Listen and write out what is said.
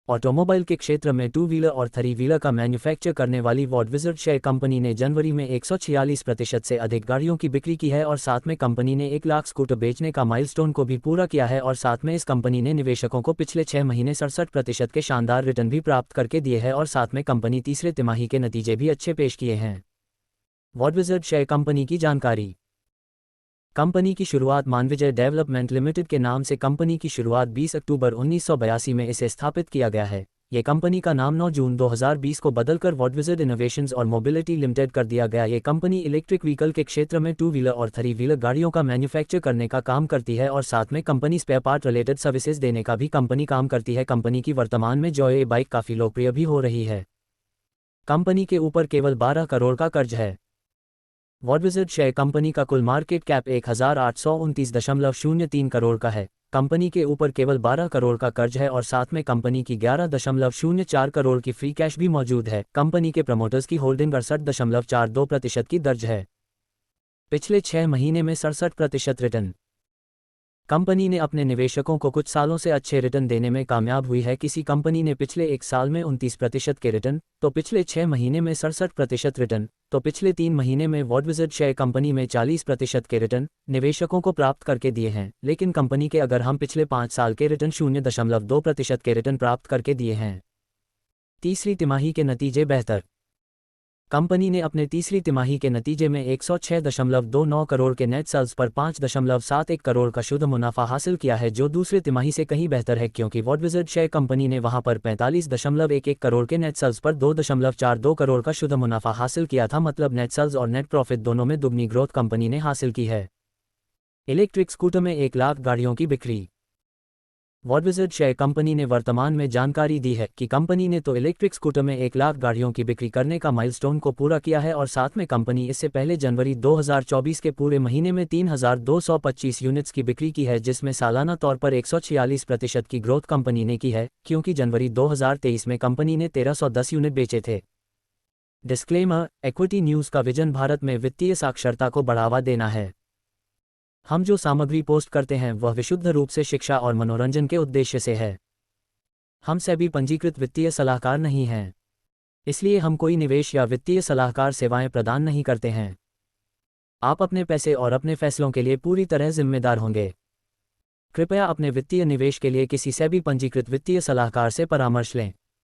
Automobile के क्षेत्र में टू व्हीलर और थ्री व्हीलर का मैन्युफैक्चर करने वाली वॉडविजर्ड शेयर कंपनी ने जनवरी में 146% से अधिक गाड़ियों की बिक्री की है और साथ में कंपनी ने 1 लाख स्कूटर बेचने का माइलस्टोन को भी पूरा किया है और साथ में इस कंपनी ने निवेशकों को पिछले 6 महीने 67% के शानदार रिटर्न भी प्राप्त करके दिए हैं और साथ में कंपनी तीसरे तिमाही के नतीजे भी अच्छे पेश किए हैं। वॉडविजर्ड शेयर कंपनी की जानकारी। कंपनी की शुरुआत मानविजय डेवलपमेंट लिमिटेड के नाम से कंपनी की शुरुआत 20 अक्टूबर 1982 में इसे स्थापित किया गया है। ये कंपनी का नाम 9 जून 2020 को बदलकर वॉडविजर्ड इनोवेशंस और मोबिलिटी लिमिटेड कर दिया गया। ये कंपनी इलेक्ट्रिक व्हीकल के क्षेत्र में टू व्हीलर और थ्री व्हीलर गाड़ियों का मैन्युफैक्चर करने का काम करती है और साथ में company spare part related services देने का भी कंपनी काम करती है। कंपनी की वर्तमान में जॉय बाइक काफ़ी लोकप्रिय भी हो रही है। कंपनी के ऊपर केवल 12 करोड़ का कर्ज है। वॉडविजर्ड शेयर कंपनी का कुल मार्केट कैप 1829.03 करोड़ का है। कंपनी के ऊपर केवल 12 करोड़ का कर्ज है और साथ में कंपनी की 11.04 करोड़ की फ्री कैश भी मौजूद है। कंपनी के प्रमोटर्स की होल्डिंग 68.42% की दर्ज है। पिछले 6 महीने में 67% रिटर्न। कंपनी ने अपने निवेशकों को कुछ सालों से अच्छे रिटर्न देने में कामयाब हुई है। किसी कंपनी ने पिछले 1 साल में 29% के रिटर्न, तो पिछले 6 महीने में 67% रिटर्न, तो पिछले 3 महीने में वॉडविजर्ड शेयर कंपनी में 40% के रिटर्न निवेशकों को प्राप्त करके दिए हैं। लेकिन कंपनी के अगर हम पिछले 5 साल के रिटर्न 0.2% के रिटर्न प्राप्त करके दिए हैं। तीसरी तिमाही के नतीजे बेहतर। कंपनी ने अपने तीसरी तिमाही के नतीजे में 106.29 करोड़ के नेट सेल्स पर 5.71 करोड़ का शुद्ध मुनाफा हासिल किया है, जो दूसरे तिमाही से कहीं बेहतर है क्योंकि वॉडविजर्ड शेयर कंपनी ने वहां पर 45.11 करोड़ के नेट सेल्स पर 2.42 करोड़ का शुद्ध मुनाफा हासिल किया था। मतलब नेट सेल्स और नेट प्रॉफिट दोनों में दुगनी ग्रोथ कंपनी ने हासिल की है। इलेक्ट्रिक स्कूटर में 1 लाख गाड़ियों की बिक्री। वॉडविजर्ड शेयर कंपनी ने वर्तमान में जानकारी दी है कि कंपनी ने तो इलेक्ट्रिक स्कूटर में 1 लाख गाड़ियों की बिक्री करने का माइलस्टोन को पूरा किया है और साथ में कंपनी इससे पहले जनवरी 2024 के पूरे महीने में 3225 यूनिट्स की बिक्री की है, जिसमें सालाना तौर पर 146% की ग्रोथ कंपनी ने की है क्योंकि जनवरी 2023 में कंपनी ने 1310 यूनिट बेचे थे। डिस्क्लेमर: इक्विटी न्यूज़ का विजन भारत में वित्तीय साक्षरता को बढ़ावा देना है। हम जो सामग्री पोस्ट करते हैं वह विशुद्ध रूप से शिक्षा और मनोरंजन के उद्देश्य से है। हम सेबी पंजीकृत वित्तीय सलाहकार नहीं हैं, इसलिए हम कोई निवेश या वित्तीय सलाहकार सेवाएं प्रदान नहीं करते हैं। आप अपने पैसे और अपने फैसलों के लिए पूरी तरह जिम्मेदार होंगे। कृपया अपने वित्तीय निवेश के लिए किसी सेबी पंजीकृत वित्तीय सलाहकार से परामर्श लें।